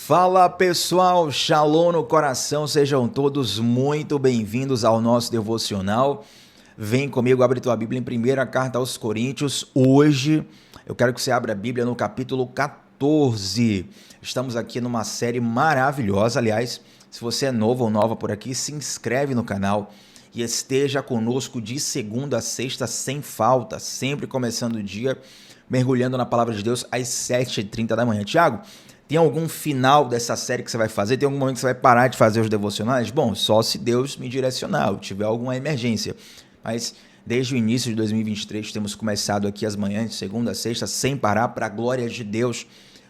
Fala pessoal, Shalom no coração, sejam todos muito bem-vindos ao nosso devocional. Vem comigo, abre tua Bíblia em primeira carta aos Coríntios. Hoje eu quero que você abra a Bíblia no capítulo 14. Estamos aqui numa série maravilhosa. Aliás, se você é novo ou nova por aqui, se inscreve no canal e esteja conosco de segunda a sexta sem falta, sempre começando o dia mergulhando na palavra de Deus às 7h30 da manhã. Tiago, tem algum final dessa série que você vai fazer? Tem algum momento que você vai parar de fazer os devocionais? Bom, só se Deus me direcionar, ou tiver alguma emergência. Mas desde o início de 2023 temos começado aqui as manhãs, de segunda a sexta, sem parar, para a glória de Deus.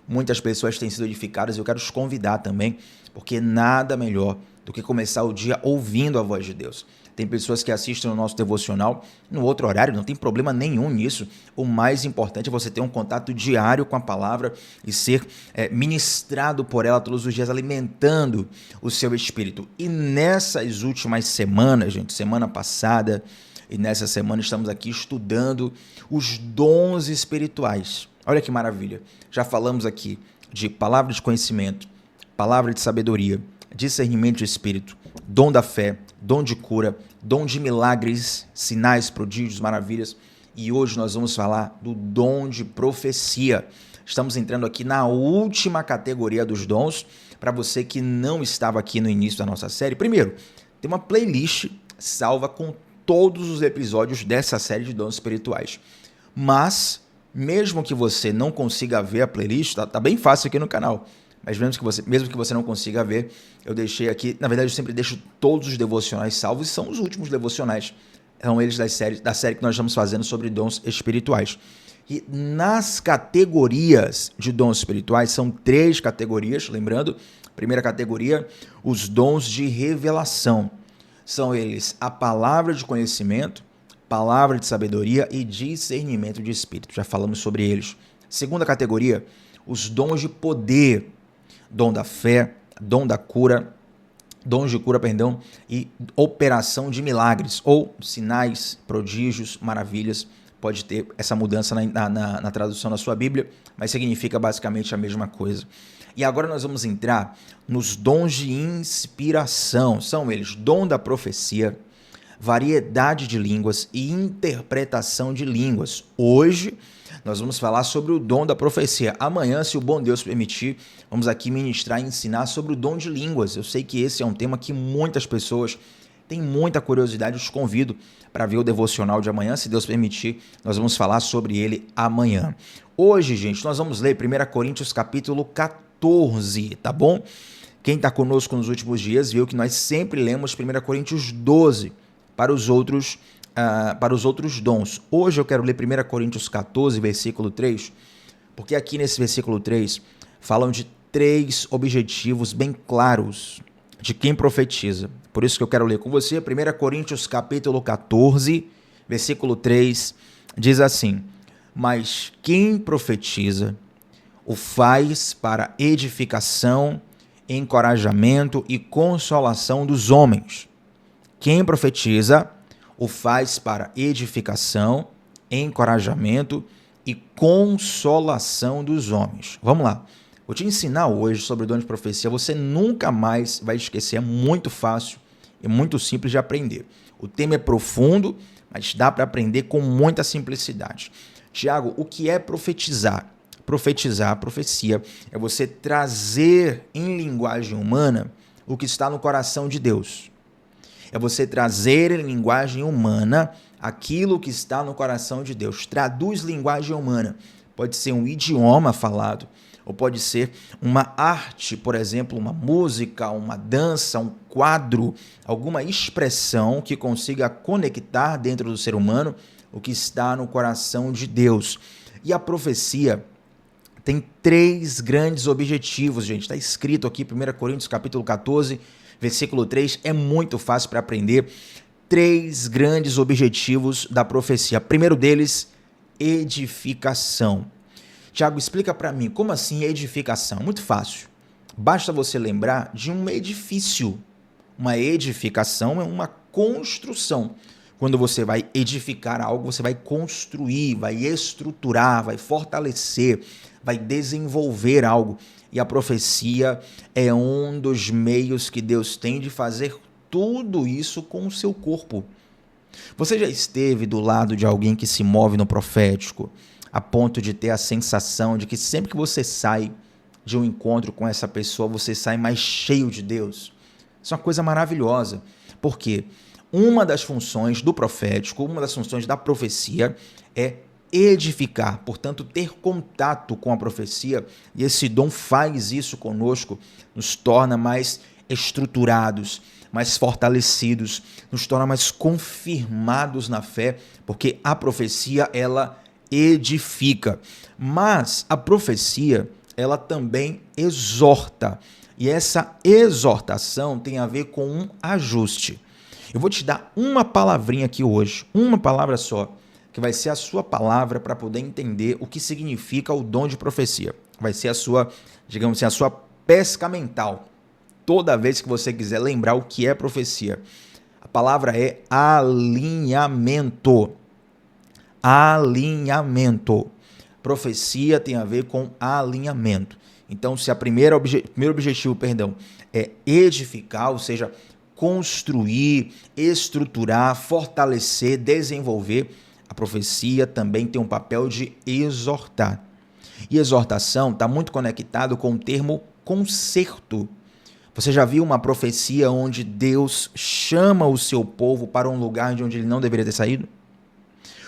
Muitas pessoas têm sido edificadas e eu quero te convidar também, porque nada melhor do que começar o dia ouvindo a voz de Deus. Tem pessoas que assistem o nosso devocional no outro horário, não tem problema nenhum nisso. O mais importante é você ter um contato diário com a palavra e ser ministrado por ela todos os dias, alimentando o seu espírito. E nessas últimas semanas, gente, semana passada e nessa semana estamos aqui estudando os dons espirituais. Olha que maravilha. Já falamos aqui de palavra de conhecimento, palavra de sabedoria, discernimento de espírito, dom da fé, dom de cura, dom de milagres, sinais, prodígios, maravilhas. E hoje nós vamos falar do dom de profecia. Estamos entrando aqui na última categoria dos dons. Para você que não estava aqui no início da nossa série, primeiro, tem uma playlist salva com todos os episódios dessa série de dons espirituais. Mas, mesmo que você não consiga ver a playlist, tá bem fácil aqui no canal. Mas mesmo que você não consiga ver, eu deixei aqui, na verdade eu sempre deixo todos os devocionais salvos, e são os últimos devocionais, são eles da série que nós estamos fazendo sobre dons espirituais. E nas categorias de dons espirituais, são 3 categorias, lembrando, primeira categoria, os dons de revelação. São eles a palavra de conhecimento, palavra de sabedoria e discernimento de espírito, já falamos sobre eles. Segunda categoria, os dons de poder, dom da fé, dom da cura, dons de cura, e operação de milagres, ou sinais, prodígios, maravilhas. Pode ter essa mudança na tradução da sua Bíblia, mas significa basicamente a mesma coisa. E agora nós vamos entrar nos dons de inspiração. São eles dom da profecia, variedade de línguas e interpretação de línguas. Hoje nós vamos falar sobre o dom da profecia. Amanhã, se o bom Deus permitir, vamos aqui ministrar e ensinar sobre o dom de línguas. Eu sei que esse é um tema que muitas pessoas têm muita curiosidade. Eu te convido para ver o devocional de amanhã. Se Deus permitir, nós vamos falar sobre ele amanhã. Hoje, gente, nós vamos ler 1 Coríntios capítulo 14, tá bom? Quem está conosco nos últimos dias viu que nós sempre lemos 1 Coríntios 12 para os outros dons. Hoje eu quero ler 1 Coríntios 14, versículo 3, porque aqui nesse versículo 3 falam de 3 objetivos bem claros de quem profetiza. Por isso que eu quero ler com você. 1 Coríntios capítulo 14, versículo 3, diz assim: mas quem profetiza o faz para edificação, encorajamento e consolação dos homens. Quem profetiza o faz para edificação, encorajamento e consolação dos homens. Vamos lá. Vou te ensinar hoje sobre o dom de profecia. Você nunca mais vai esquecer. É muito fácil e muito simples de aprender. O tema é profundo, mas dá para aprender com muita simplicidade. Tiago, o que é profetizar? Profetizar, profecia, é você trazer em linguagem humana o que está no coração de Deus. É você trazer em linguagem humana aquilo que está no coração de Deus. Traduz linguagem humana. Pode ser um idioma falado, ou pode ser uma arte, por exemplo, uma música, uma dança, um quadro, alguma expressão que consiga conectar dentro do ser humano o que está no coração de Deus. E a profecia tem 3 grandes objetivos, gente. Está escrito aqui, 1 Coríntios capítulo 14, versículo 3, é muito fácil para aprender. 3 grandes objetivos da profecia. Primeiro deles, edificação. Tiago, explica para mim, como assim edificação? Muito fácil. Basta você lembrar de um edifício. Uma edificação é uma construção. Quando você vai edificar algo, você vai construir, vai estruturar, vai fortalecer, vai desenvolver algo. e a profecia é um dos meios que Deus tem de fazer tudo isso com o seu corpo. Você já esteve do lado de alguém que se move no profético, a ponto de ter a sensação de que sempre que você sai de um encontro com essa pessoa, você sai mais cheio de Deus? Isso é uma coisa maravilhosa, porque uma das funções do profético, uma das funções da profecia é edificar, portanto, ter contato com a profecia, e esse dom faz isso conosco, nos torna mais estruturados, mais fortalecidos, nos torna mais confirmados na fé, porque a profecia, ela edifica. Mas a profecia, ela também exorta, e essa exortação tem a ver com um ajuste. Eu vou te dar uma palavrinha aqui hoje, uma palavra só, que vai ser a sua palavra para poder entender o que significa o dom de profecia. Vai ser a sua, digamos assim, a sua pesca mental. Toda vez que você quiser lembrar o que é profecia. A palavra é alinhamento. Alinhamento. Profecia tem a ver com alinhamento. Então, se primeiro objetivo, é edificar, ou seja, construir, estruturar, fortalecer, desenvolver, a profecia também tem um papel de exortar. E exortação está muito conectado com o termo conserto. Você já viu uma profecia onde Deus chama o seu povo para um lugar de onde ele não deveria ter saído?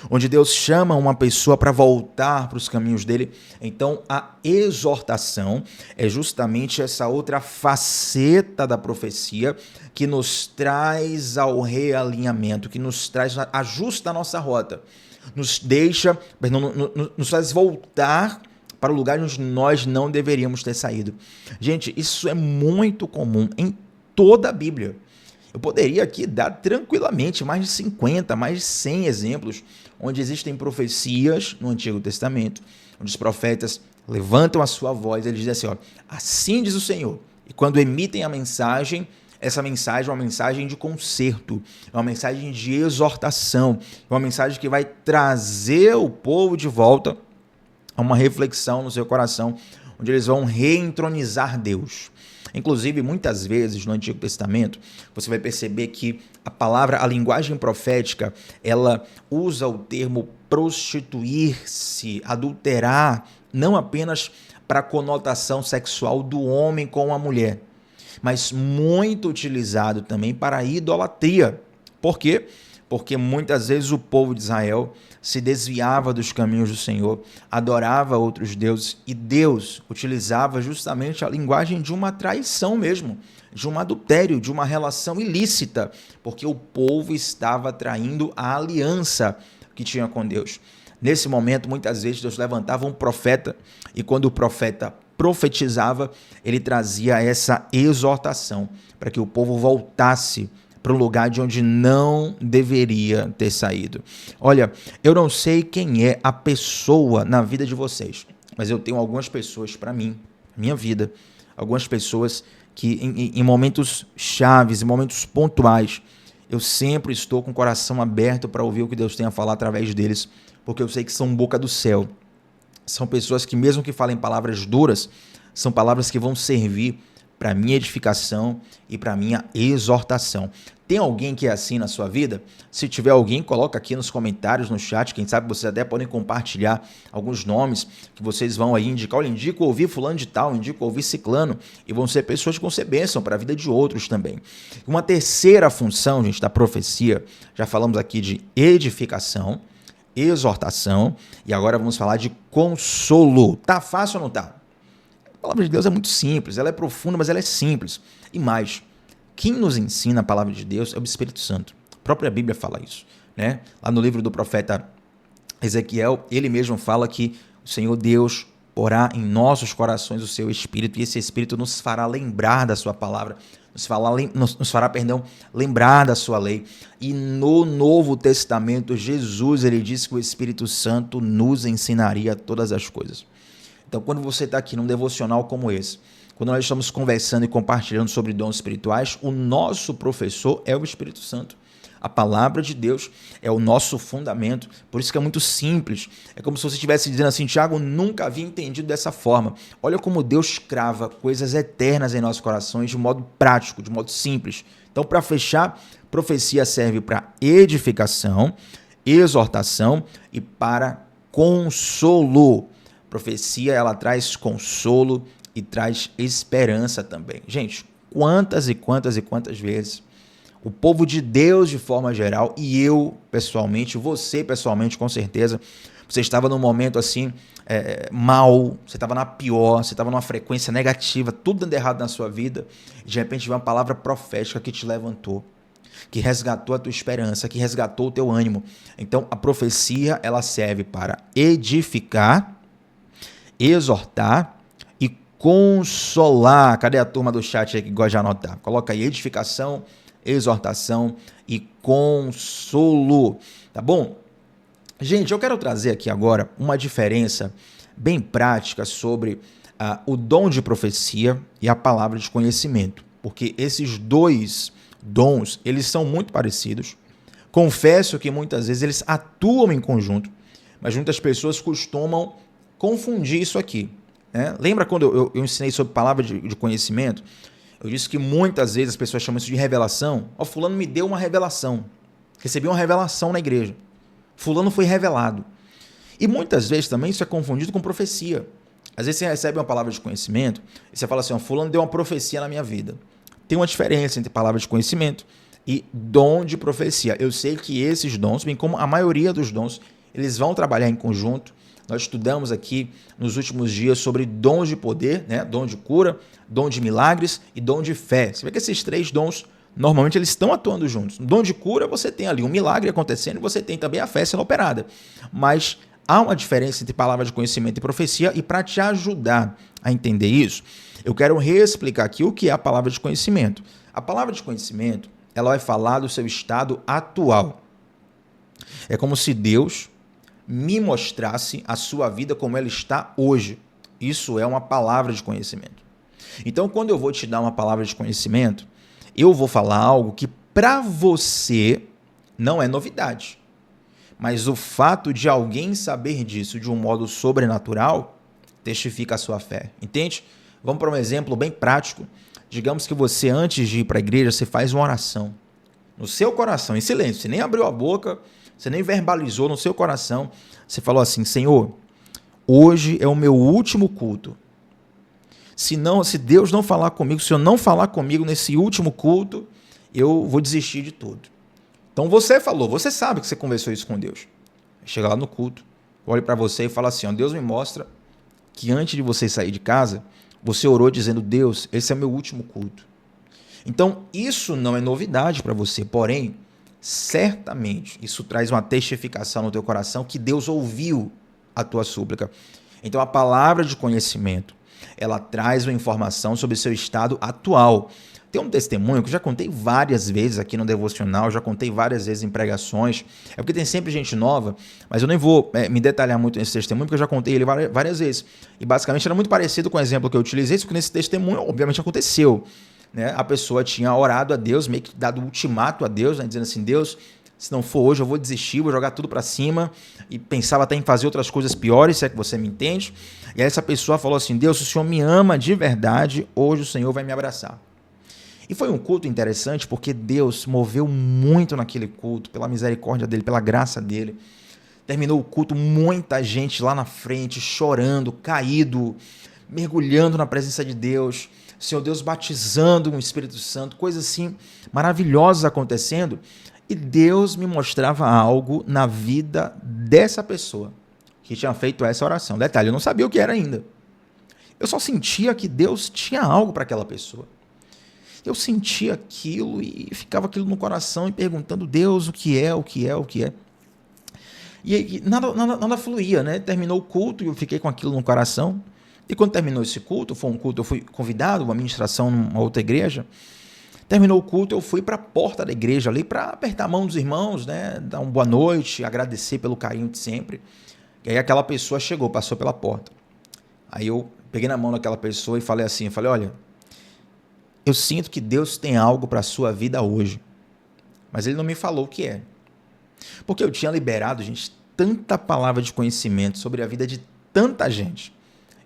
Onde Deus chama uma pessoa para voltar para os caminhos dele? Então, a exortação é justamente essa outra faceta da profecia que nos traz ao realinhamento, que nos traz, ajusta a nossa rota, nos faz voltar para o lugar onde nós não deveríamos ter saído. Gente, isso é muito comum em toda a Bíblia. Eu poderia aqui dar tranquilamente mais de 50, mais de 100 exemplos onde existem profecias no Antigo Testamento, onde os profetas levantam a sua voz, eles dizem assim, assim diz o Senhor. E quando emitem a mensagem, essa mensagem é uma mensagem de conserto, é uma mensagem de exortação, é uma mensagem que vai trazer o povo de volta a uma reflexão no seu coração, onde eles vão reentronizar Deus. Inclusive, muitas vezes no Antigo Testamento, você vai perceber que a linguagem profética, ela usa o termo prostituir-se, adulterar, não apenas para a conotação sexual do homem com a mulher, mas muito utilizado também para a idolatria. Por quê? Porque muitas vezes o povo de Israel se desviava dos caminhos do Senhor, adorava outros deuses, e Deus utilizava justamente a linguagem de uma traição mesmo, de um adultério, de uma relação ilícita, porque o povo estava traindo a aliança que tinha com Deus. Nesse momento, muitas vezes, Deus levantava um profeta, e quando o profeta profetizava, ele trazia essa exortação para que o povo voltasse para um lugar de onde não deveria ter saído. Olha, eu não sei quem é a pessoa na vida de vocês, mas eu tenho algumas pessoas para mim, minha vida, algumas pessoas que em momentos chaves, em momentos pontuais, eu sempre estou com o coração aberto para ouvir o que Deus tem a falar através deles, porque eu sei que são boca do céu. São pessoas que, mesmo que falem palavras duras, são palavras que vão servir para minha edificação e para minha exortação. Tem alguém que é assim na sua vida? Se tiver alguém, coloca aqui nos comentários, no chat. Quem sabe vocês até podem compartilhar alguns nomes que vocês vão aí indicar. Olha, indico ouvir fulano de tal, indico ouvir ciclano. E vão ser pessoas que vão ser bênção para a vida de outros também. Uma terceira função, gente, da profecia, já falamos aqui de edificação, exortação, e agora vamos falar de consolo. Tá fácil ou não tá? A palavra de Deus é muito simples, ela é profunda, mas ela é simples. E mais, quem nos ensina a palavra de Deus é o Espírito Santo. A própria Bíblia fala isso, né? Lá no livro do profeta Ezequiel, ele mesmo fala que o Senhor Deus porá em nossos corações o seu Espírito, e esse Espírito nos fará lembrar da sua palavra, nos fará, lembrar da sua lei. E no Novo Testamento, Jesus, ele disse que o Espírito Santo nos ensinaria todas as coisas. Então, quando você está aqui num devocional como esse, quando nós estamos conversando e compartilhando sobre dons espirituais, o nosso professor é o Espírito Santo. A palavra de Deus é o nosso fundamento, por isso que é muito simples. É como se você estivesse dizendo assim, Tiago, nunca havia entendido dessa forma. Olha como Deus crava coisas eternas em nossos corações de modo prático, de modo simples. Então, para fechar, profecia serve para edificação, exortação e para consolo. Profecia, ela traz consolo e traz esperança também. Gente, quantas e quantas e quantas vezes o povo de Deus de forma geral, e eu pessoalmente, você pessoalmente com certeza, você estava num momento assim, mal, você estava na pior, você estava numa frequência negativa, tudo dando errado na sua vida, e de repente veio uma palavra profética que te levantou, que resgatou a tua esperança, que resgatou o teu ânimo. Então a profecia, ela serve para edificar, exortar e consolar. Cadê a turma do chat aí que gosta de anotar? Coloca aí edificação, exortação e consolo, tá bom? Gente, eu quero trazer aqui agora uma diferença bem prática sobre o dom de profecia e a palavra de conhecimento, porque esses dois dons, eles são muito parecidos. Confesso que muitas vezes eles atuam em conjunto, mas muitas pessoas costumam confundir isso aqui, né? Lembra quando eu ensinei sobre palavra de conhecimento? Eu disse que muitas vezes as pessoas chamam isso de revelação. Fulano me deu uma revelação. Recebi uma revelação na igreja. Fulano foi revelado. E muitas vezes também isso é confundido com profecia. Às vezes você recebe uma palavra de conhecimento e você fala assim, fulano deu uma profecia na minha vida. Tem uma diferença entre palavra de conhecimento e dom de profecia. Eu sei que esses dons, bem como a maioria dos dons, eles vão trabalhar em conjunto. Nós estudamos aqui nos últimos dias sobre dons de poder, né? Dom de cura, dom de milagres e dom de fé. Você vê que esses três dons, normalmente eles estão atuando juntos. No dom de cura, você tem ali um milagre acontecendo e você tem também a fé sendo operada. Mas há uma diferença entre palavra de conhecimento e profecia, e para te ajudar a entender isso, eu quero reexplicar aqui o que é a palavra de conhecimento. A palavra de conhecimento, ela vai falar do seu estado atual. É como se Deus me mostrasse a sua vida como ela está hoje. Isso é uma palavra de conhecimento. Então, quando eu vou te dar uma palavra de conhecimento, eu vou falar algo que para você não é novidade. Mas o fato de alguém saber disso de um modo sobrenatural testifica a sua fé. Entende? Vamos para um exemplo bem prático. Digamos que você, antes de ir para a igreja, você faz uma oração. No seu coração, em silêncio, você nem abriu a boca, você nem verbalizou no seu coração, você falou assim, Senhor, hoje é o meu último culto. Se Deus não falar comigo, se eu não falar comigo nesse último culto, eu vou desistir de tudo. Então você falou, você sabe que você conversou isso com Deus. Chega lá no culto, olha para você e fala assim, ó, Deus me mostra que antes de você sair de casa, você orou dizendo, Deus, esse é o meu último culto. Então isso não é novidade para você, porém, certamente isso traz uma testificação no teu coração que Deus ouviu a tua súplica. Então a palavra de conhecimento, ela traz uma informação sobre o seu estado atual. Tem um testemunho que eu já contei várias vezes aqui no Devocional, já contei várias vezes em pregações, é porque tem sempre gente nova, mas eu nem vou me detalhar muito nesse testemunho, porque eu já contei ele várias vezes. E basicamente era muito parecido com o exemplo que eu utilizei, só que nesse testemunho obviamente aconteceu. Né? A pessoa tinha orado a Deus, meio que dado ultimato a Deus, né? Dizendo assim, Deus, se não for hoje eu vou desistir, vou jogar tudo para cima, e pensava até em fazer outras coisas piores, se é que você me entende. E aí essa pessoa falou assim, Deus, se o Senhor me ama de verdade, hoje o Senhor vai me abraçar. E foi um culto interessante porque Deus moveu muito naquele culto, pela misericórdia dele, pela graça dele. Terminou o culto, muita gente lá na frente, chorando, caído, mergulhando na presença de Deus. Senhor Deus batizando com o Espírito Santo, coisas assim maravilhosas acontecendo. E Deus me mostrava algo na vida dessa pessoa que tinha feito essa oração. Detalhe, eu não sabia o que era ainda. Eu só sentia que Deus tinha algo para aquela pessoa. Eu sentia aquilo e ficava aquilo no coração e perguntando, Deus, o que é, o que é, o que é. E nada fluía, né? Terminou o culto e eu fiquei com aquilo no coração. E quando terminou esse culto, foi um culto, eu fui convidado, uma ministração numa outra igreja. Terminou o culto, eu fui para a porta da igreja ali para apertar a mão dos irmãos, né? Dar uma boa noite, agradecer pelo carinho de sempre. E aí aquela pessoa chegou, passou pela porta. Aí eu peguei na mão daquela pessoa e falei assim, olha, eu sinto que Deus tem algo para a sua vida hoje, mas ele não me falou o que é. Porque eu tinha liberado, gente, tanta palavra de conhecimento sobre a vida de tanta gente.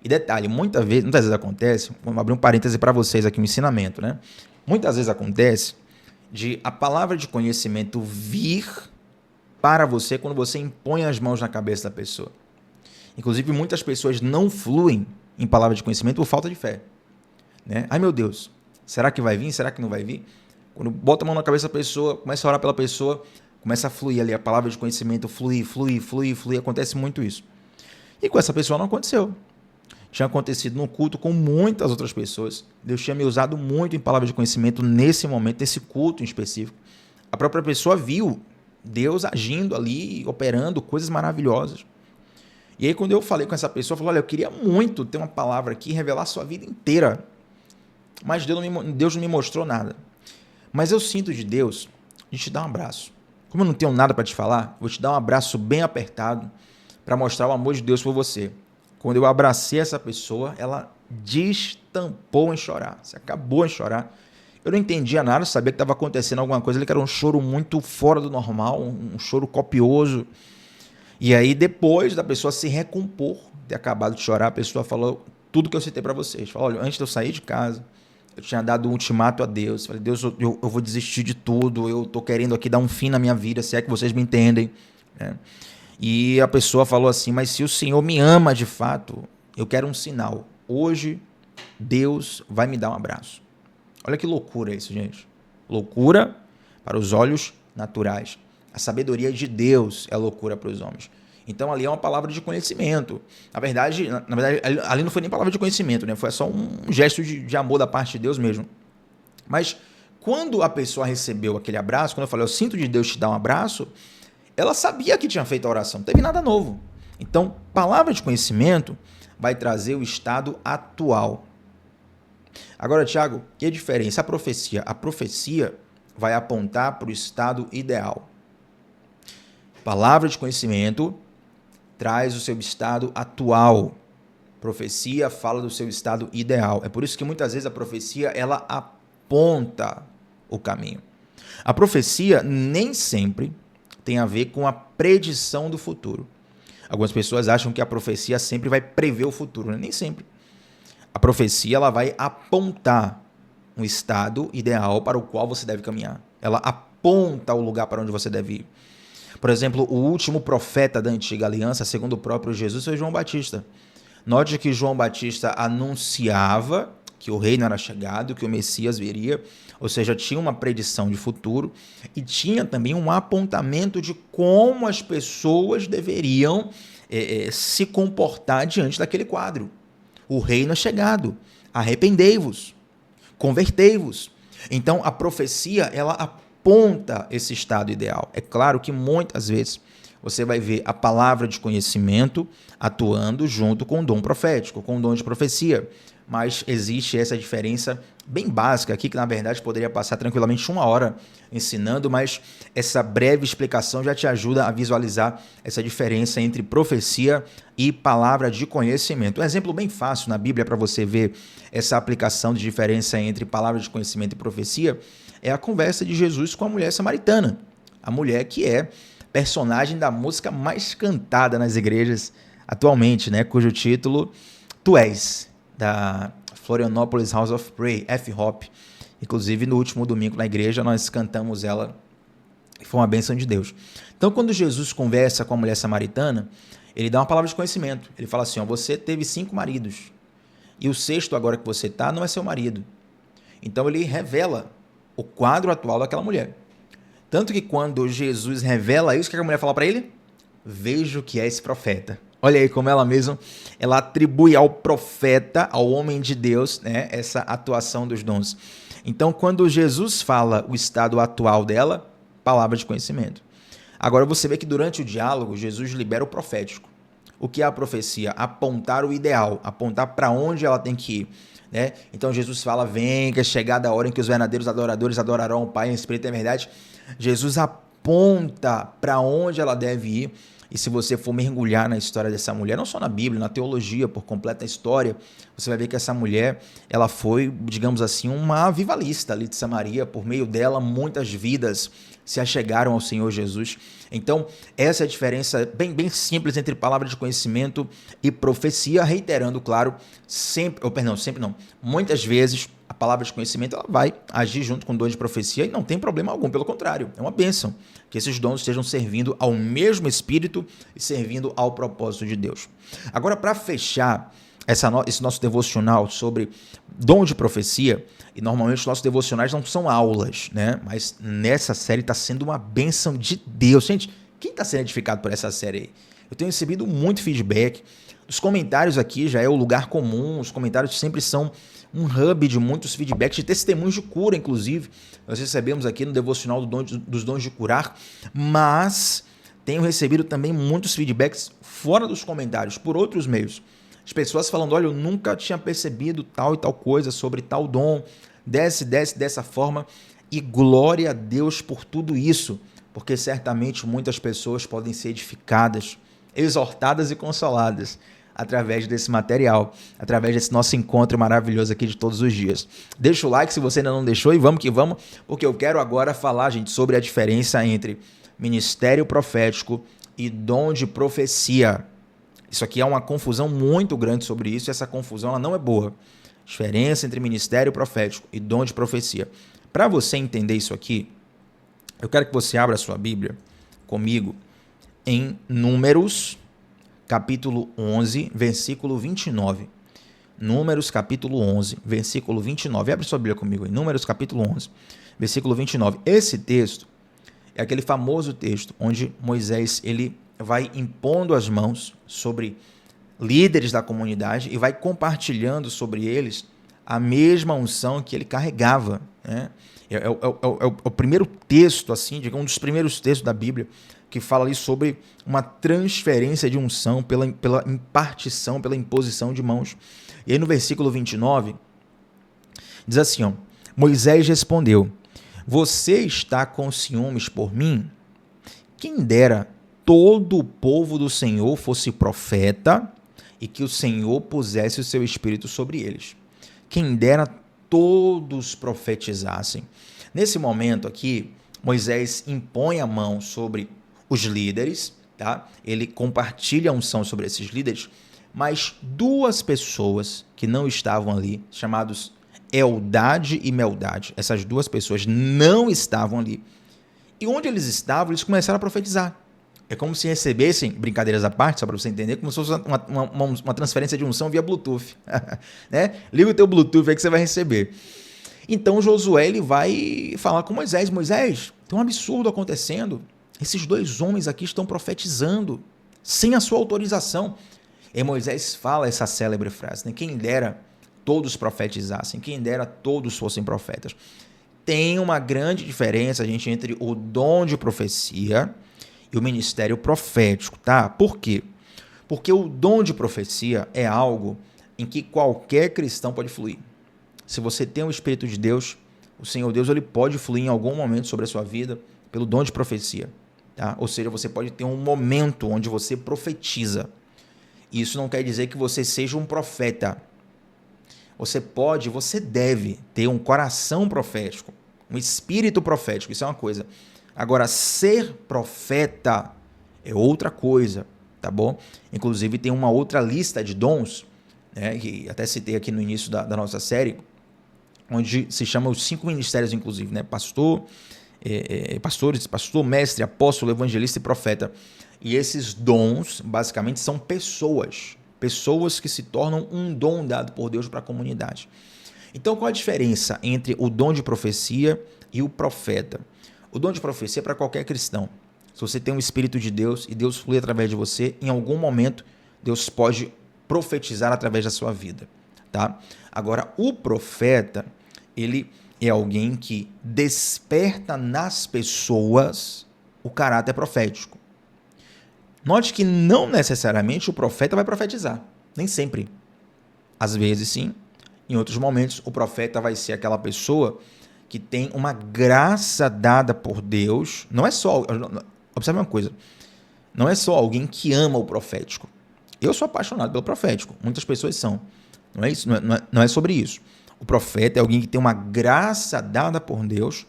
E detalhe, muitas vezes acontece, vamos abrir um parêntese para vocês aqui, um ensinamento, né? Muitas vezes acontece de a palavra de conhecimento vir para você quando você impõe as mãos na cabeça da pessoa. Inclusive, muitas pessoas não fluem em palavra de conhecimento por falta de fé. Né? Ai, meu Deus, será que vai vir? Será que não vai vir? Quando bota a mão na cabeça da pessoa, começa a orar pela pessoa, começa a fluir ali, a palavra de conhecimento, fluir, acontece muito isso. E com essa pessoa não aconteceu. Tinha acontecido no culto com muitas outras pessoas. Deus tinha me usado muito em palavra de conhecimento nesse momento, nesse culto em específico. A própria pessoa viu Deus agindo ali, operando coisas maravilhosas. E aí quando eu falei com essa pessoa, eu falei, olha, eu queria muito ter uma palavra aqui, revelar a sua vida inteira. Mas Deus não me mostrou nada. Mas eu sinto de Deus de te dar um abraço. Como eu não tenho nada para te falar, vou te dar um abraço bem apertado para mostrar o amor de Deus por você. Quando eu abracei essa pessoa, ela destampou em chorar. Você acabou em chorar. Eu não entendia nada, sabia que estava acontecendo alguma coisa ali, que era um choro muito fora do normal, um choro copioso. E aí, depois da pessoa se recompor, ter acabado de chorar, a pessoa falou tudo que eu citei para vocês. Falou, olha, antes de eu sair de casa, eu tinha dado um ultimato a Deus. Falei, Deus, eu vou desistir de tudo, eu estou querendo aqui dar um fim na minha vida, se é que vocês me entendem. Né? E a pessoa falou assim, mas se o Senhor me ama de fato, eu quero um sinal. Hoje, Deus vai me dar um abraço. Olha que loucura isso, gente. Loucura para os olhos naturais. A sabedoria de Deus é loucura para os homens. Então ali é uma palavra de conhecimento. Na verdade, ali não foi nem palavra de conhecimento, né? Foi só um gesto de amor da parte de Deus mesmo. Mas quando a pessoa recebeu aquele abraço, quando eu falei, eu sinto de Deus te dar um abraço, ela sabia que tinha feito a oração, não teve nada novo. Então, palavra de conhecimento vai trazer o estado atual. Agora, Tiago, que é a diferença? A profecia vai apontar para o estado ideal. Palavra de conhecimento traz o seu estado atual. Profecia fala do seu estado ideal. É por isso que muitas vezes a profecia ela aponta o caminho. A profecia nem sempre tem a ver com a predição do futuro. Algumas pessoas acham que a profecia sempre vai prever o futuro, né? Nem sempre. A profecia ela vai apontar um estado ideal para o qual você deve caminhar. Ela aponta o lugar para onde você deve ir. Por exemplo, o último profeta da antiga aliança, segundo o próprio Jesus, foi João Batista. Note que João Batista anunciava que o reino era chegado, que o Messias viria, ou seja, tinha uma predição de futuro e tinha também um apontamento de como as pessoas deveriam se comportar diante daquele quadro. O reino é chegado, arrependei-vos, convertei-vos. Então, a profecia, ela aponta esse estado ideal. É claro que muitas vezes você vai ver a palavra de conhecimento atuando junto com o dom profético, com o dom de profecia. Mas existe essa diferença bem básica aqui, que na verdade poderia passar tranquilamente 1 hora ensinando, mas essa breve explicação já te ajuda a visualizar essa diferença entre profecia e palavra de conhecimento. Um exemplo bem fácil na Bíblia para você ver essa aplicação de diferença entre palavra de conhecimento e profecia é a conversa de Jesus com a mulher samaritana. A mulher que é personagem da música mais cantada nas igrejas atualmente, né? Cujo título Tu És, da Florianópolis House of Prayer, F-Hop. Inclusive, no último domingo na igreja, nós cantamos ela e foi uma bênção de Deus. Então, quando Jesus conversa com a mulher samaritana, ele dá uma palavra de conhecimento. Ele fala assim, ó, você teve 5 maridos e o 6º agora que você está não é seu marido. Então, ele revela o quadro atual daquela mulher. Tanto que quando Jesus revela isso, o que a mulher fala para ele? Vejo que é esse profeta. Olha aí como ela mesma, ela atribui ao profeta, ao homem de Deus, né, essa atuação dos dons. Então, quando Jesus fala o estado atual dela, palavra de conhecimento. Agora, você vê que durante o diálogo, Jesus libera o profético. O que é a profecia? Apontar o ideal, apontar para onde ela tem que ir. Né? Então, Jesus fala, vem, que é chegada a hora em que os verdadeiros adoradores adorarão o Pai em espírito e em verdade. Jesus aponta para onde ela deve ir. E se você for mergulhar na história dessa mulher, não só na Bíblia, na teologia, por completa história, você vai ver que essa mulher, ela foi, digamos assim, uma avivalista ali de Samaria. Por meio dela, muitas vidas se achegaram ao Senhor Jesus. Então, essa é a diferença bem simples entre palavra de conhecimento e profecia, reiterando, claro, muitas vezes a palavra de conhecimento ela vai agir junto com o dom de profecia e não tem problema algum, pelo contrário, é uma bênção que esses dons estejam servindo ao mesmo Espírito e servindo ao propósito de Deus. Agora, para fechar esse nosso devocional sobre dom de profecia, e normalmente os nossos devocionais não são aulas, né? Mas nessa série está sendo uma bênção de Deus. Gente, quem está sendo edificado por essa série aí? Eu tenho recebido muito feedback. Os comentários aqui já é o lugar comum, os comentários sempre são um hub de muitos feedbacks, de testemunhos de cura, inclusive. Nós recebemos aqui no devocional dos dons de curar, mas tenho recebido também muitos feedbacks fora dos comentários, por outros meios. As pessoas falando, olha, eu nunca tinha percebido tal e tal coisa sobre tal dom, desce dessa forma, e glória a Deus por tudo isso, porque certamente muitas pessoas podem ser edificadas, exortadas e consoladas através desse material, através desse nosso encontro maravilhoso aqui de todos os dias. Deixa o like se você ainda não deixou e vamos que vamos, porque eu quero agora falar, gente, sobre a diferença entre ministério profético e dom de profecia. Isso aqui é uma confusão muito grande sobre isso e essa confusão ela não é boa. Diferença entre ministério profético e dom de profecia. Para você entender isso aqui, eu quero que você abra a sua Bíblia comigo em Números, capítulo 11, versículo 29. Números, capítulo 11, versículo 29. Abre sua Bíblia comigo em Números, capítulo 11, versículo 29. Esse texto é aquele famoso texto onde Moisés ele vai impondo as mãos sobre líderes da comunidade e vai compartilhando sobre eles a mesma unção que ele carregava, né? É o primeiro texto, assim, digamos, um dos primeiros textos da Bíblia que fala ali sobre uma transferência de unção pela impartição, pela imposição de mãos. E aí no versículo 29, diz assim, ó, Moisés respondeu, você está com ciúmes por mim? Quem dera todo o povo do Senhor fosse profeta e que o Senhor pusesse o seu espírito sobre eles. Quem dera todos profetizassem. Nesse momento aqui, Moisés impõe a mão sobre os líderes, tá? Ele compartilha a unção sobre esses líderes, mas duas pessoas que não estavam ali, chamados Eldade e Meldade, essas duas pessoas não estavam ali. E onde eles estavam, eles começaram a profetizar. É como se recebessem, brincadeiras à parte, só para você entender, como se fosse uma transferência de unção via Bluetooth. Né? Liga o teu Bluetooth aí que você vai receber. Então Josué ele vai falar com Moisés. Moisés, tem um absurdo acontecendo. Esses dois homens aqui estão profetizando sem a sua autorização. E Moisés fala essa célebre frase, né? Quem dera todos profetizassem, quem dera todos fossem profetas. Tem uma grande diferença, gente, entre o dom de profecia e o ministério profético, tá? Por quê? Porque o dom de profecia é algo em que qualquer cristão pode fluir. Se você tem o Espírito de Deus, o Senhor Deus ele pode fluir em algum momento sobre a sua vida pelo dom de profecia, tá? Ou seja, você pode ter um momento onde você profetiza. Isso não quer dizer que você seja um profeta. Você deve ter um coração profético, um espírito profético, isso é uma coisa. Agora, ser profeta é outra coisa, tá bom? Inclusive, tem uma outra lista de dons, né, que até citei aqui no início da nossa série, onde se chama os 5 ministérios, inclusive, né? Pastor, mestre, apóstolo, evangelista e profeta. E esses dons, basicamente, são pessoas que se tornam um dom dado por Deus para a comunidade. Então, qual a diferença entre o dom de profecia e o profeta? O dom de profecia é para qualquer cristão. Se você tem um Espírito de Deus e Deus flui através de você, em algum momento Deus pode profetizar através da sua vida, tá? Agora, o profeta, ele é alguém que desperta nas pessoas o caráter profético. Note que não necessariamente o profeta vai profetizar, nem sempre. Às vezes sim, em outros momentos o profeta vai ser aquela pessoa que tem uma graça dada por Deus. Não é só... Observe uma coisa. não é só alguém que ama o profético. Eu sou apaixonado pelo profético, muitas pessoas são. Não é isso, não é sobre isso. O profeta é alguém que tem uma graça dada por Deus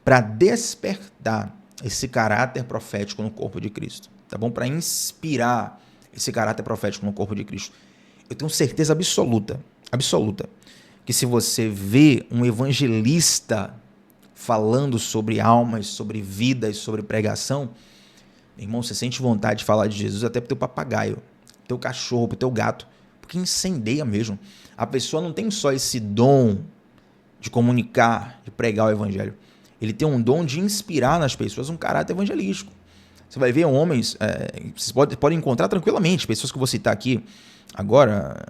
para despertar esse caráter profético no corpo de Cristo, tá bom? Para inspirar esse caráter profético no corpo de Cristo. Eu tenho certeza absoluta, que se você vê um evangelista falando sobre almas, sobre vidas, sobre pregação, irmão, você sente vontade de falar de Jesus até pro teu papagaio, pro teu cachorro, pro teu gato, porque incendeia mesmo. A pessoa não tem só esse dom de comunicar, de pregar o evangelho. Ele tem um dom de inspirar nas pessoas um caráter evangelístico. Você vai ver homens, vocês podem encontrar tranquilamente, pessoas que eu vou citar aqui agora.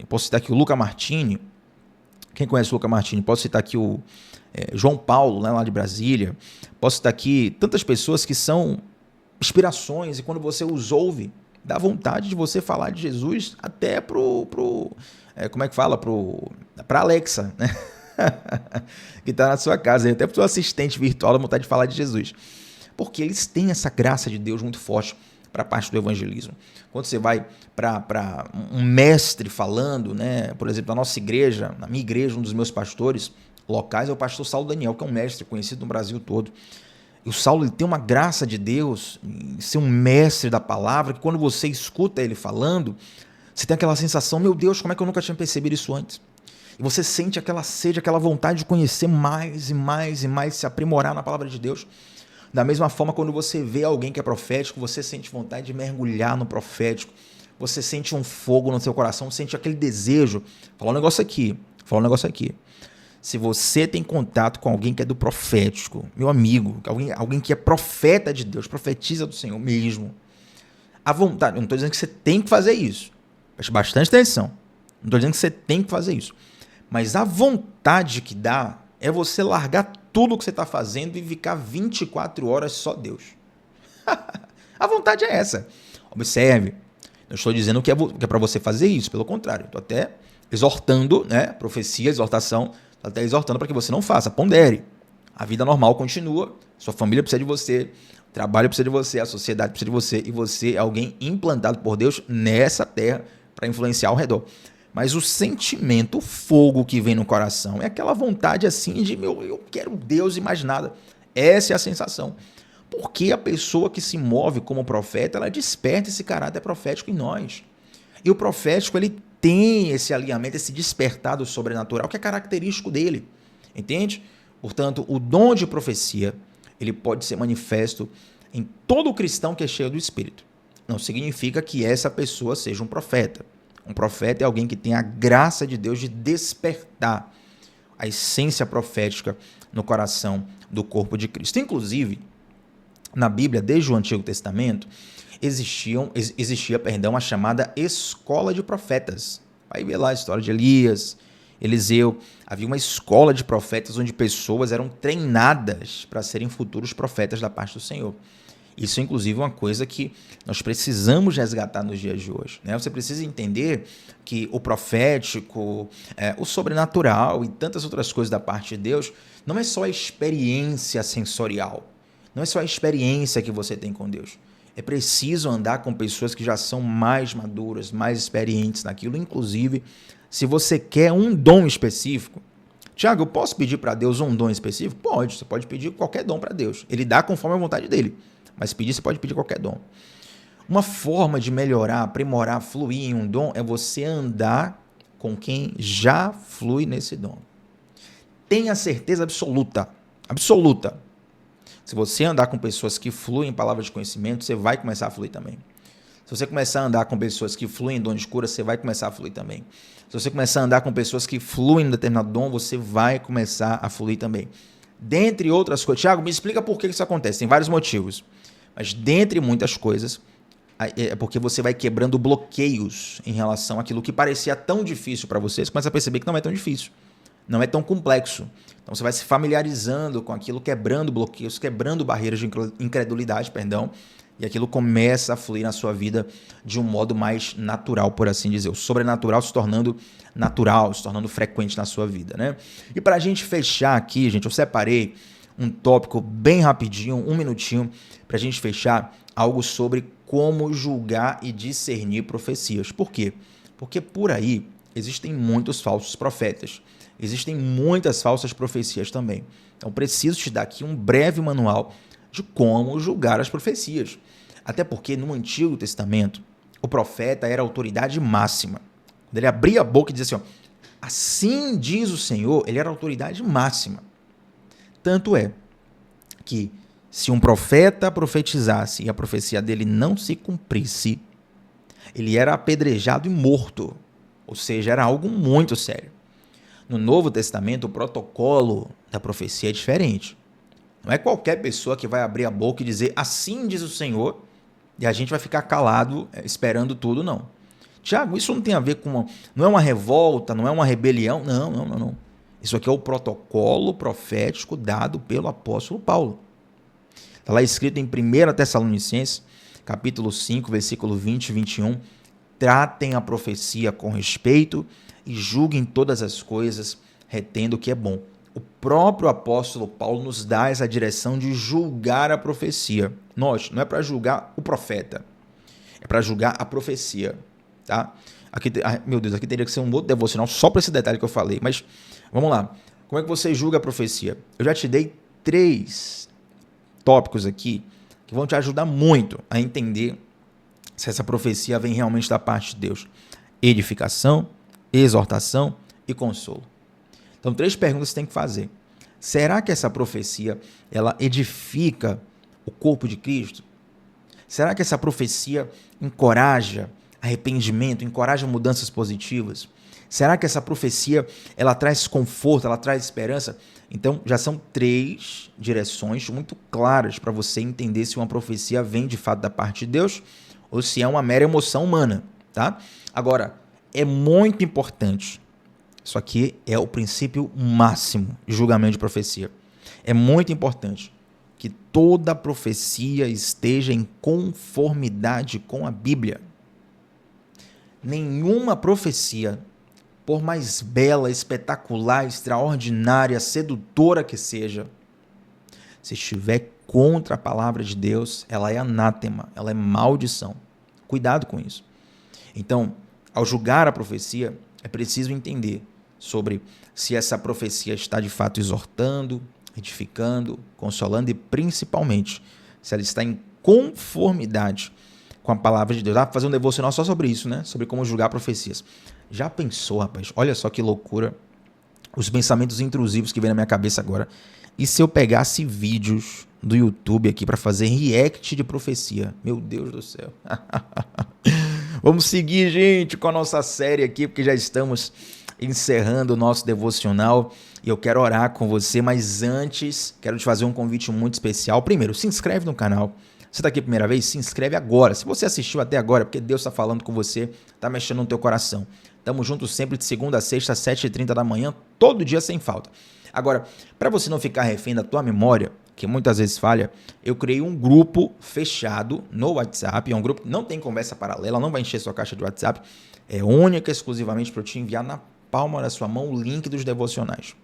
Posso citar aqui o Luca Martini. Quem conhece o Luca Martini? Posso citar aqui o João Paulo, né, lá de Brasília. Posso citar aqui tantas pessoas que são inspirações, e quando você os ouve, dá vontade de você falar de Jesus até como é que fala? Pra Alexa, né? Que está na sua casa, até para o seu assistente virtual, dá vontade de falar de Jesus. Porque eles têm essa graça de Deus muito forte para a parte do evangelismo. Quando você vai para um mestre falando, né, por exemplo, na nossa igreja, na minha igreja, um dos meus pastores locais é o pastor Saulo Daniel, que é um mestre conhecido no Brasil todo. E o Saulo, ele tem uma graça de Deus em ser um mestre da palavra, que quando você escuta ele falando, você tem aquela sensação, meu Deus, como é que eu nunca tinha percebido isso antes? E você sente aquela sede, aquela vontade de conhecer mais e mais e mais, se aprimorar na palavra de Deus. Da mesma forma, quando você vê alguém que é profético, você sente vontade de mergulhar no profético. Você sente um fogo no seu coração, sente aquele desejo. Falar um negócio aqui. Se você tem contato com alguém que é do profético, meu amigo, alguém que é profeta de Deus, profetiza do Senhor mesmo, a vontade, eu não estou dizendo que você tem que fazer isso. Preste bastante atenção. Não estou dizendo que você tem que fazer isso. Mas a vontade que dá é você largar tudo o que você está fazendo e ficar 24 horas só Deus. A vontade é essa. Observe, não estou dizendo que é para você fazer isso, pelo contrário. Estou até exortando, né? Profecia, exortação, estou até exortando para que você não faça. Pondere. A vida normal continua, sua família precisa de você, o trabalho precisa de você, a sociedade precisa de você, e você é alguém implantado por Deus nessa terra para influenciar ao redor. Mas o sentimento, o fogo que vem no coração é aquela vontade assim de, eu quero Deus e mais nada. Essa é a sensação. Porque a pessoa que se move como profeta, ela desperta esse caráter profético em nós. E o profético, ele tem esse alinhamento, esse despertar do sobrenatural que é característico dele. Entende? Portanto, o dom de profecia, ele pode ser manifesto em todo cristão que é cheio do Espírito. Não significa que essa pessoa seja um profeta. Um profeta é alguém que tem a graça de Deus de despertar a essência profética no coração do corpo de Cristo. Inclusive, na Bíblia, desde o Antigo Testamento, existia a chamada escola de profetas. Vai ver lá a história de Elias, Eliseu. Havia uma escola de profetas onde pessoas eram treinadas para serem futuros profetas da parte do Senhor. Isso, inclusive, é uma coisa que nós precisamos resgatar nos dias de hoje, né? Você precisa entender que o profético, o sobrenatural e tantas outras coisas da parte de Deus não é só a experiência sensorial, não é só a experiência que você tem com Deus. É preciso andar com pessoas que já são mais maduras, mais experientes naquilo. Inclusive, se você quer um dom específico, Tiago, eu posso pedir para Deus um dom específico? Pode, você pode pedir qualquer dom para Deus. Ele dá conforme a vontade dele. Mas pedir, você pode pedir qualquer dom. Uma forma de melhorar, aprimorar, fluir em um dom é você andar com quem já flui nesse dom. Tenha certeza absoluta. Se você andar com pessoas que fluem em palavras de conhecimento, você vai começar a fluir também. Se você começar a andar com pessoas que fluem em dom de cura, você vai começar a fluir também. Se você começar a andar com pessoas que fluem em determinado dom, você vai começar a fluir também. Dentre outras coisas. Tiago, me explica por que isso acontece. Tem vários motivos. Mas dentre muitas coisas, é porque você vai quebrando bloqueios em relação àquilo que parecia tão difícil para você. Você começa a perceber que não é tão difícil. Não é tão complexo. Então você vai se familiarizando com aquilo, quebrando bloqueios, quebrando barreiras de incredulidade, e aquilo começa a fluir na sua vida de um modo mais natural, por assim dizer. O sobrenatural se tornando natural, se tornando frequente na sua vida, né? E para a gente fechar aqui, gente, eu separei um tópico bem rapidinho, 1 minutinho, para a gente fechar algo sobre como julgar e discernir profecias. Por quê? Porque por aí existem muitos falsos profetas, existem muitas falsas profecias também. Então preciso te dar aqui um breve manual de como julgar as profecias. Até porque no Antigo Testamento, o profeta era a autoridade máxima. Quando ele abria a boca e dizia assim, ó, assim diz o Senhor, ele era a autoridade máxima. Tanto é que se um profeta profetizasse e a profecia dele não se cumprisse, ele era apedrejado e morto. Ou seja, era algo muito sério. No Novo Testamento, o protocolo da profecia é diferente. Não é qualquer pessoa que vai abrir a boca e dizer assim diz o Senhor e a gente vai ficar calado esperando tudo, não. Tiago, isso não tem a ver com não é uma revolta, não é uma rebelião. Não. Isso aqui é o protocolo profético dado pelo apóstolo Paulo. Está lá escrito em 1 Tessalonicenses, capítulo 5, versículo 20 e 21. Tratem a profecia com respeito e julguem todas as coisas, retendo o que é bom. O próprio apóstolo Paulo nos dá essa direção de julgar a profecia. Note, não é para julgar o profeta, é para julgar a profecia. Tá? Aqui, meu Deus, aqui teria que ser um outro devocional só para esse detalhe que eu falei. Mas vamos lá. Como é que você julga a profecia? Eu já te dei 3 tópicos aqui que vão te ajudar muito a entender se essa profecia vem realmente da parte de Deus. Edificação, exortação e consolo. Então, 3 perguntas que você tem que fazer. Será que essa profecia ela edifica o corpo de Cristo? Será que essa profecia encoraja arrependimento, encoraja mudanças positivas? Será que essa profecia ela traz conforto, ela traz esperança? Então, já são 3 direções muito claras para você entender se uma profecia vem de fato da parte de Deus ou se é uma mera emoção humana, tá? Agora, é muito importante, isso aqui é o princípio máximo de julgamento de profecia. É muito importante que toda profecia esteja em conformidade com a Bíblia. Nenhuma profecia, por mais bela, espetacular, extraordinária, sedutora que seja, se estiver contra a palavra de Deus, ela é anátema, ela é maldição. Cuidado com isso. Então, ao julgar a profecia, é preciso entender sobre se essa profecia está de fato exortando, edificando, consolando e principalmente se ela está em conformidade com a palavra de Deus. Dá para fazer um devocional só sobre isso, né? Sobre como julgar profecias. Já pensou, rapaz? Olha só que loucura. Os pensamentos intrusivos que vem na minha cabeça agora. E se eu pegasse vídeos do YouTube aqui para fazer react de profecia? Meu Deus do céu. Vamos seguir, gente, com a nossa série aqui, porque já estamos encerrando o nosso devocional e eu quero orar com você, mas antes quero te fazer um convite muito especial. Primeiro, se inscreve no canal. Você está aqui a primeira vez? Se inscreve agora. Se você assistiu até agora, porque Deus está falando com você, está mexendo no teu coração. Tamo juntos sempre de segunda a sexta, às 7h30 da manhã, todo dia sem falta. Agora, para você não ficar refém da tua memória, que muitas vezes falha, eu criei um grupo fechado no WhatsApp. É um grupo que não tem conversa paralela, não vai encher sua caixa de WhatsApp. É única e exclusivamente para eu te enviar na palma da sua mão o link dos devocionais.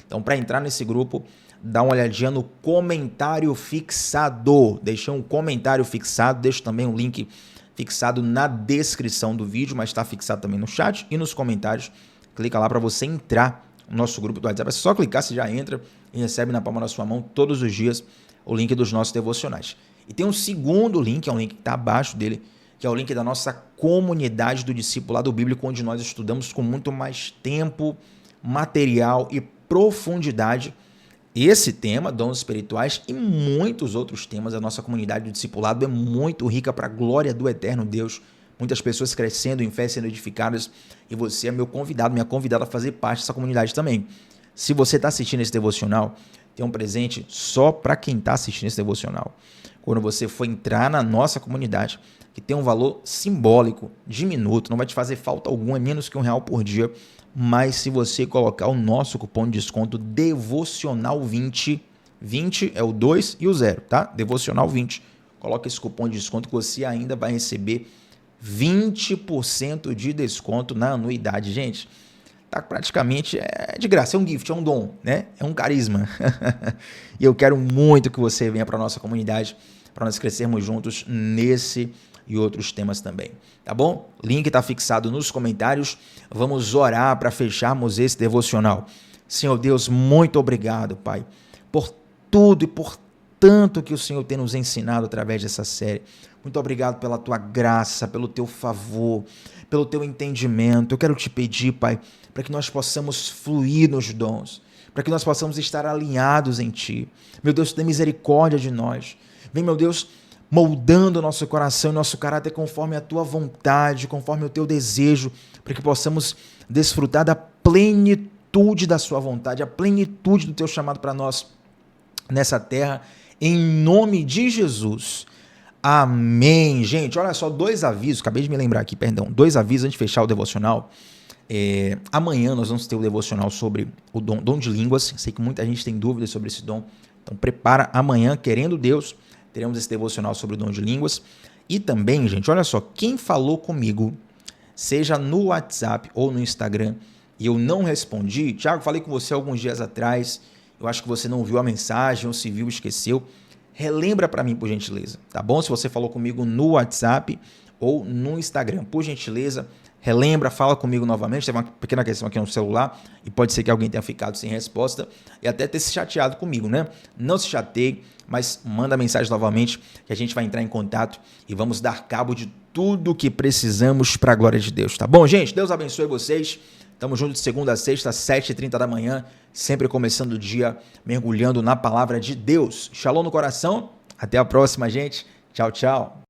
Então, para entrar nesse grupo, dá uma olhadinha no comentário fixado. Deixei um comentário fixado, deixo também um link fixado na descrição do vídeo, mas está fixado também no chat e nos comentários. Clica lá para você entrar no nosso grupo do WhatsApp. É só clicar, você já entra e recebe na palma da sua mão todos os dias o link dos nossos devocionais. E tem um segundo link, é um link que está abaixo dele, que é o link da nossa comunidade do discipulado bíblico, onde nós estudamos com muito mais tempo, material e profundidade esse tema, dons espirituais, e muitos outros temas. A nossa comunidade do discipulado é muito rica para a glória do eterno Deus. Muitas pessoas crescendo em fé, sendo edificadas, e você é meu convidado, minha convidada a fazer parte dessa comunidade também. Se você está assistindo esse devocional, tem um presente só para quem está assistindo esse devocional. Quando você for entrar na nossa comunidade, que tem um valor simbólico, diminuto, não vai te fazer falta algum, é menos que R$1 por dia, mas se você colocar o nosso cupom de desconto devocional 20, 20 é o 2 e o 0, tá? Devocional 20. Coloca esse cupom de desconto que você ainda vai receber 20% de desconto na anuidade, gente. Tá praticamente de graça, é um gift, é um dom, né? É um carisma. E eu quero muito que você venha para nossa comunidade para nós crescermos juntos nesse e outros temas também, tá bom? Link está fixado nos comentários. Vamos orar para fecharmos esse devocional. Senhor Deus, muito obrigado, Pai, por tudo e por tanto que o Senhor tem nos ensinado através dessa série. Muito obrigado pela tua graça, pelo teu favor, pelo teu entendimento. Eu quero te pedir, Pai, para que nós possamos fluir nos dons, para que nós possamos estar alinhados em Ti. Meu Deus, tenha misericórdia de nós. Vem, meu Deus, moldando o nosso coração e nosso caráter conforme a Tua vontade, conforme o Teu desejo, para que possamos desfrutar da plenitude da Sua vontade, a plenitude do Teu chamado para nós nessa terra, em nome de Jesus. Amém. Gente, olha só, 2 avisos, acabei de me lembrar aqui, perdão, 2 avisos antes de fechar o devocional. Amanhã nós vamos ter o devocional sobre o dom de línguas. Sei que muita gente tem dúvidas sobre esse dom, então prepara. Amanhã, querendo Deus, teremos esse devocional sobre o dom de línguas. E também, gente, olha só, quem falou comigo, seja no WhatsApp ou no Instagram, e eu não respondi, Thiago, falei com você alguns dias atrás, eu acho que você não viu a mensagem, ou se viu, esqueceu, relembra para mim, por gentileza, tá bom? Se você falou comigo no WhatsApp ou no Instagram, por gentileza, relembra, fala comigo novamente. Teve uma pequena questão aqui no celular e pode ser que alguém tenha ficado sem resposta e até ter se chateado comigo, né? Não se chateie, mas manda mensagem novamente que a gente vai entrar em contato e vamos dar cabo de tudo que precisamos para a glória de Deus, tá bom, gente? Deus abençoe vocês. Tamo junto de segunda a sexta, 7h30 da manhã, sempre começando o dia mergulhando na palavra de Deus. Shalom no coração. Até a próxima, gente. Tchau, tchau.